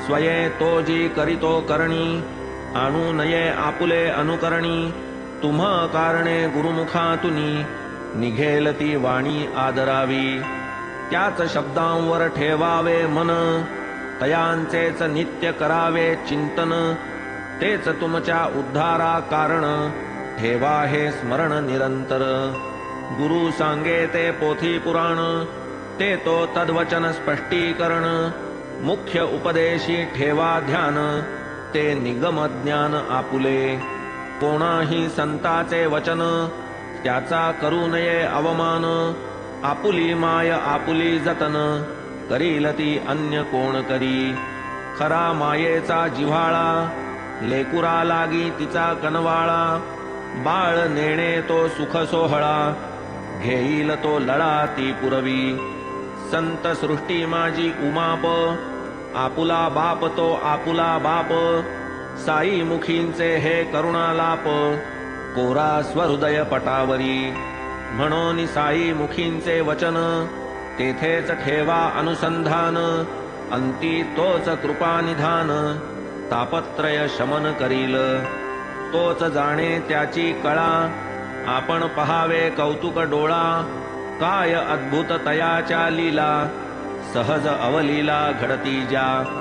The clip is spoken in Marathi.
स्वये तो जी करीतो करणी, आणू नये आपुले अनुकरणी. तुम्ह कारणे गुरुमुखातुनी, निघेल ती वाणी आदरावी. त्याच शब्दांवर ठेवावे मन, तयांचेच नित्य करावे चिंतन. तेच तुमच्या उद्धारा कारण, ठेवा हे स्मरण निरंतर. गुरु सांगे ते पोथी पुराण, ते तो तद्वचन स्पष्टीकरण. मुख्य उपदेशी ठेवा ध्यान, ते निगम ज्ञान आपुले. कोणाही संताचे वचन, त्याचा करू नये अवमान. आपुली माय आपुली जतन, करील ती अन्य कोण करी. खरा मायेचा जिव्हाळा, लेकुरा लागी तिचा कनवाळा. बाळ नेणे तो सुख सोहळा, घेईल तो लळा ती पुरवी. संत सृष्टी माझी उमाप, आपुला बाप तो आपुला बाप. साई मुखींचे हे करुणालाप, कोरा स्वहृदय पटावरी. म्हणून साई मुखींचे वचन, तेथेच ठेवा अनुसंधान. अंती तोच कृपानिधान, तापत्रय शमन करील. तोच जाणे त्याची कळा, आपण पहावे कौतुक डोळा. काय अद्भुत तयाच्या लीला, सहज अवलीला घडती ज्या.